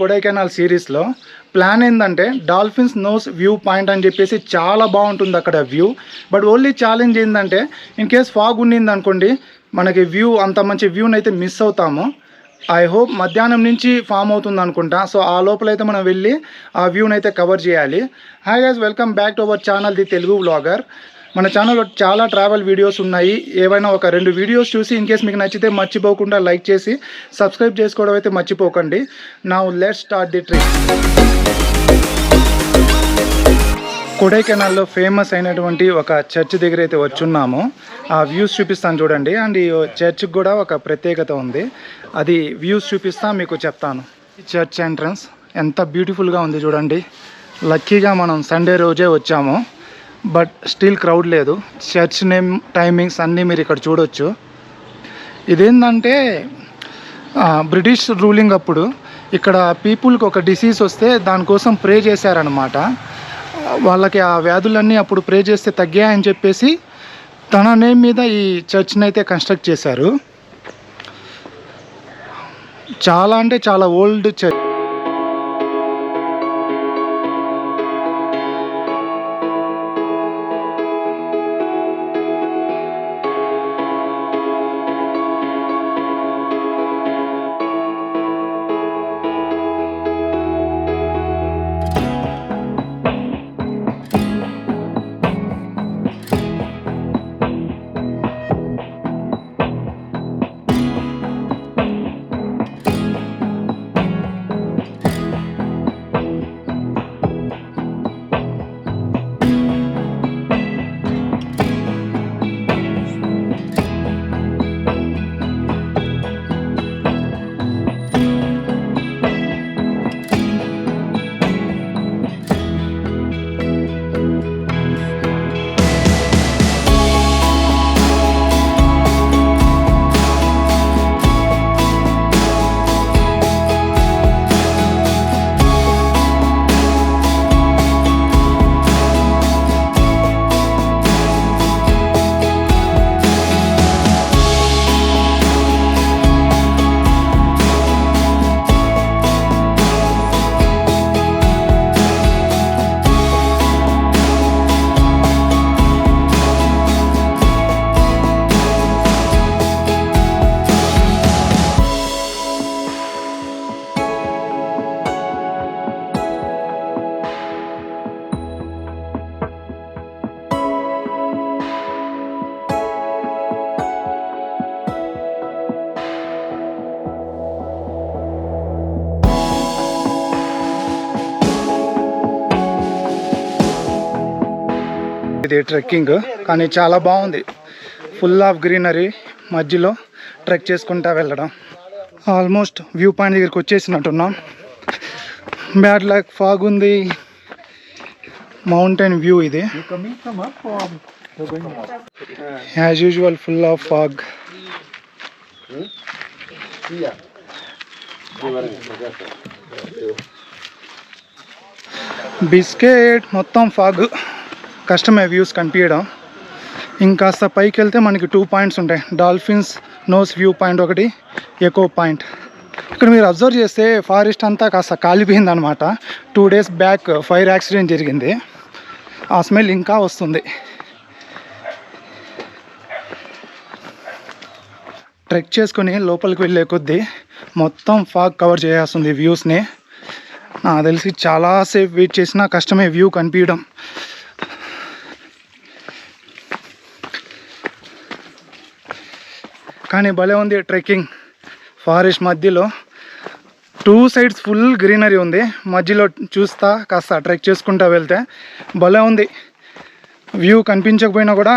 కొడైకెనాల్ సిరీస్లో ప్లాన్ ఏంటంటే dolphins nose view point అని చెప్పేసి చాలా బాగుంటుంది అక్కడ వ్యూ. బట్ ఓన్లీ ఛాలెంజ్ ఏంటంటే ఇన్ కేస్ ఫాగ్ ఉండింది అనుకోండి, మనకి వ్యూ అంత మంచి వ్యూని అయితే మిస్ అవుతాము. ఐ హోప్ మధ్యాహ్నం నుంచి ఫామ్ అవుతుంది అనుకుంటా. సో ఆ లోపలైతే మనం వెళ్ళి ఆ వ్యూని అయితే కవర్ చేయాలి. Hi guys, welcome back to our channel the Telugu vlogger. మన ఛానల్లో చాలా ట్రావెల్ వీడియోస్ ఉన్నాయి. ఏవైనా ఒక 2 వీడియోస్ చూసి ఇన్ కేస్ మీకు నచ్చితే మర్చిపోకుండా లైక్ చేసి సబ్స్క్రైబ్ చేసుకోవడం అయితే మర్చిపోకండి. Now let's start the trip. కొడైకెనాల్లో ఫేమస్ అయినటువంటి ఒక చర్చ్ దగ్గర అయితే వచ్చున్నాము. ఆ వ్యూస్ చూపిస్తాను చూడండి. అండ్ ఈ చర్చ్కి కూడా ఒక ప్రత్యేకత ఉంది, అది వ్యూస్ చూపిస్తా మీకు చెప్తాను. ఈ చర్చ్ ఎంట్రన్స్ ఎంత బ్యూటిఫుల్గా ఉంది చూడండి. లక్కీగా మనం సండే రోజే వచ్చాము, బట్ స్టిల్ క్రౌడ్ లేదు. చర్చ్ నేమ్, టైమింగ్స్ అన్నీ మీరు ఇక్కడ చూడొచ్చు. ఇదేంటంటే బ్రిటిష్ రూలింగ్ అప్పుడు ఇక్కడ పీపుల్కి ఒక డిసీజ్ వస్తే దానికోసం ప్రే చేశారనమాట. వాళ్ళకి ఆ వ్యాధులన్నీ అప్పుడు ప్రే చేస్తే తగ్గాయని చెప్పేసి తన నేమ్ మీద ఈ చర్చ్ని అయితే కన్స్ట్రక్ట్ చేశారు. చాలా అంటే చాలా ఓల్డ్ చర్చ్. ఇది ట్రెక్కింగ్ కానీ చాలా బాగుంది. ఫుల్ ఆఫ్ గ్రీనరీ, మధ్యలో ట్రెక్ చేసుకుంటా వెళ్ళడం. ఆల్మోస్ట్ వ్యూ పాయింట్ దగ్గరికి వచ్చేసినట్టున్నాం. బ్యాడ్ లక్, ఫాగ్ ఉంది. మౌంటైన్ వ్యూ ఇది. As usual full of fog. Biscuit మొత్తం ఫాగ్, కష్టమే వ్యూస్ కనిపించడం. ఇంకాస్త పైకి వెళ్తే మనకి 2 పాయింట్స్ ఉంటాయి. డాల్ఫిన్స్ నోస్ వ్యూ పాయింట్ ఒకటి, ఎకో పాయింట్. ఇక్కడ మీరు అబ్జర్వ్ చేస్తే ఫారెస్ట్ అంతా కాస్త కాలిపోయింది అనమాట. 2 డేస్ బ్యాక్ ఫైర్ యాక్సిడెంట్ జరిగింది. ఆ స్మెల్ ఇంకా వస్తుంది. ట్రెక్ చేసుకొని లోపలికి వెళ్ళే కొద్దీ మొత్తం ఫాగ్ కవర్ చేయాల్సింది వ్యూస్ని. నాకు తెలిసి చాలాసేపు వెయిట్ చేసినా కష్టమే వ్యూ కనిపించడం. కానీ భలే ఉంది ట్రెక్కింగ్. ఫారెస్ట్ మధ్యలో 2 సైడ్స్ ఫుల్ గ్రీనరీ ఉంది. మధ్యలో చూస్తా కాస్త ట్రెక్ చేసుకుంటా వెళ్తే భలే ఉంది. వ్యూ కనిపించకపోయినా కూడా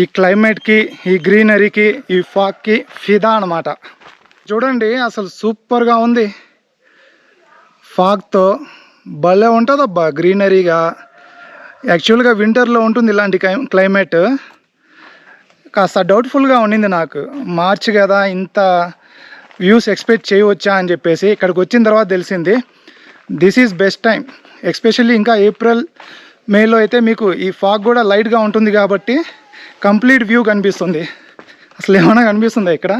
ఈ క్లైమేట్కి, ఈ గ్రీనరీకి, ఈ ఫాగ్కి ఫిదా అనమాట. చూడండి అసలు సూపర్గా ఉంది. ఫాగ్తో భలే ఉంటుంది అబ్బా గ్రీనరీగా. యాక్చువల్గా వింటర్లో ఉంటుంది ఇలాంటి క్లైమేట్. కాస్త డౌట్ఫుల్గా ఉండింది నాకు, మార్చి కదా ఇంత వ్యూస్ ఎక్స్పెక్ట్ చేయవచ్చా అని చెప్పేసి. ఇక్కడికి వచ్చిన తర్వాత తెలిసింది this is best time. Especially ఇంకా ఏప్రిల్, మేలో అయితే మీకు ఈ ఫాగ్ కూడా లైట్గా ఉంటుంది కాబట్టి కంప్లీట్ వ్యూ కనిపిస్తుంది. అసలు ఏమైనా కనిపిస్తుందా ఇక్కడ?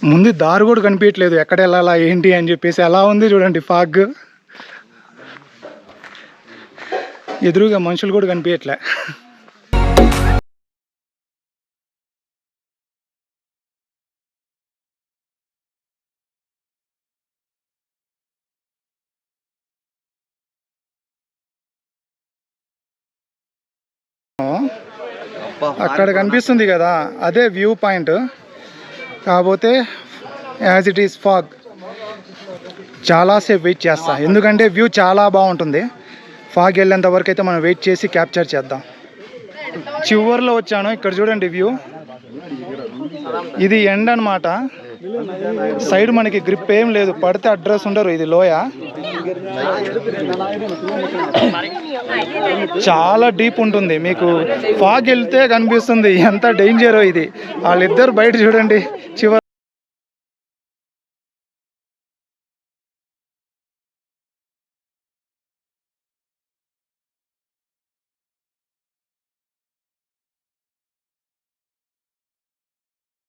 ముందు దారి కూడా కనిపించట్లేదు, ఎక్కడ వెళ్ళాలా ఏంటి అని చెప్పేసి. అలా ఉంది చూడండి ఫాగ్. ఎదురుగా మనుషులు కూడా కనిపించట్లే. అక్కడ కనిపిస్తుంది కదా అదే వ్యూ పాయింట్, కాకపోతే యాజ్ ఇట్ ఈస్ ఫాగ్. చాలాసేపు వెయిట్ చేస్తా, ఎందుకంటే వ్యూ చాలా బాగుంటుంది. ఫాగ్ వెళ్ళేంత వరకు అయితే మనం వెయిట్ చేసి క్యాప్చర్ చేద్దాం. చివర్లో వచ్చాను, ఇక్కడ చూడండి వ్యూ. ఇది ఎండ్ అనమాట, సైడ్ మనకి గ్రిప్ ఏం లేదు, పడితే అడ్రస్ ఉండరు. ఇది లోయ, చాలా డీప్ ఉంటుంది. మీకు ఫాగ్ వెళ్తే కనిపిస్తుంది ఎంత డేంజరో ఇది. వాళ్ళిద్దరు బయట చూడండి చివరి.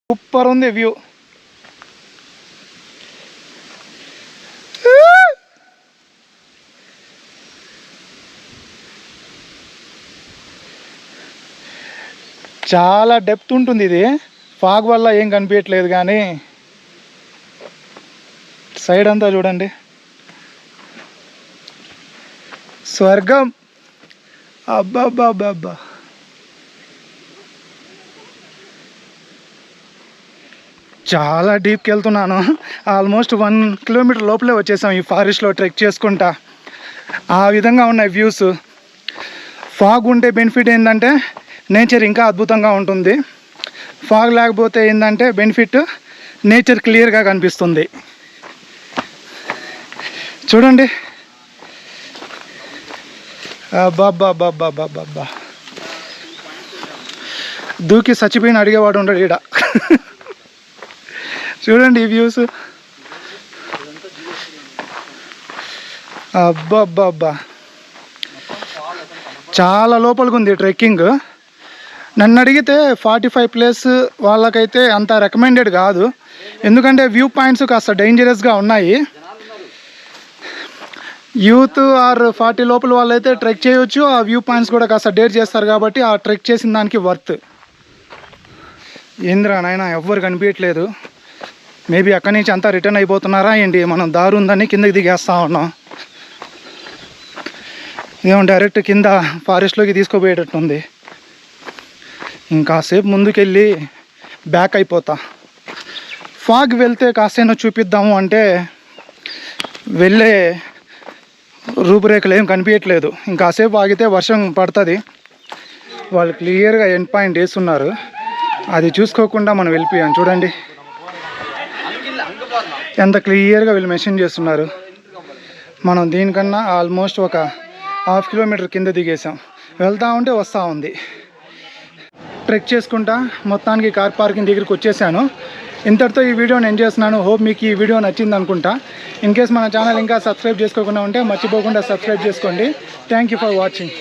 సూపర్ ఉంది వ్యూ. చాలా డెప్త్ ఉంటుంది ఇది, ఫాగ్ వల్ల ఏం కనిపించట్లేదు, కానీ సైడ్ అంతా చూడండి స్వర్గం. అబ్బాబ్బాబ్బా, చాలా డీప్కి వెళ్తున్నాను. ఆల్మోస్ట్ 1 కిలోమీటర్ లోపలే వచ్చేసాం ఈ ఫారెస్ట్లో ట్రెక్ చేసుకుంటా. ఆ విధంగా ఉన్నాయి వ్యూస్. ఫాగ్ ఉంటే బెనిఫిట్ ఏంటంటే నేచర్ ఇంకా అద్భుతంగా ఉంటుంది. ఫాగ్ లేకపోతే ఏంటంటే బెనిఫిట్, నేచర్ క్లియర్గా కనిపిస్తుంది. చూడండి అబ్బాబ్బాబ్బాబ్బాబ్బా, దూకి చచ్చిపోయిన అడిగేవాడు ఉండడు ఈడ. చూడండి ఈ వ్యూస్. అబ్బాబ్బాబ్బా, చాలా లోపలికి ఉంది ట్రెక్కింగ్. నన్ను అడిగితే 45+ వాళ్ళకైతే అంత రికమెండెడ్ కాదు, ఎందుకంటే వ్యూ పాయింట్స్ కాస్త డేంజరస్గా ఉన్నాయి. యూత్ ఆర్ 40 లోపల వాళ్ళైతే ట్రెక్ చేయొచ్చు, ఆ వ్యూ పాయింట్స్ కూడా కాస్త డేర్ చేస్తారు కాబట్టి ఆ ట్రెక్ చేసిన దానికి వర్త్. ఏంద్రా నాయన ఎవ్వరు కనిపించట్లేదు, మేబీ అక్కడి నుంచి అంతా రిటర్న్ అయిపోతున్నారా ఏంటి? మనం దారి ఉందని కిందకి దిగేస్తూ ఉన్నాం. ఏమో డైరెక్ట్ కింద ఫారెస్ట్లోకి తీసుకుపోయేటట్టుంది. ఇంకాసేపు ముందుకెళ్ళి బ్యాక్ అయిపోతా. ఫాగ్ వెళ్తే కాసేనా చూపిద్దాము అంటే వెళ్ళే రూపురేఖలు ఏం కనిపించట్లేదు. ఇంకాసేపు ఆగితే వర్షం పడుతుంది. వాళ్ళు క్లియర్గా ఎండ్ పాయింట్ వేస్తున్నారు, అది చూసుకోకుండా మనం వెళ్ళిపోయాం. చూడండి ఎంత క్లియర్గా వీళ్ళు మెన్షన్ చేస్తున్నారు. మనం దీనికన్నా ఆల్మోస్ట్ ఒక 1/2 కిలోమీటర్ కింద దిగేసాం. వెళ్తూ ఉంటే వస్తూ ఉంది. ట్రెక్ చేసుకుంటా మొత్తానికి కార్ పార్కింగ్ దగ్గరికి వచ్చేసాను. ఇంతటితో ఈ వీడియోని ఎండ్ చేస్తున్నాను. హోప్ మీకు ఈ వీడియో నచ్చింది అనుకుంటా. ఇన్ కేస్ మన ఛానల్ ఇంకా సబ్స్క్రైబ్ చేసుకోకుండా ఉంటే మర్చిపోకుండా సబ్స్క్రైబ్ చేసుకోండి. Thank you for watching.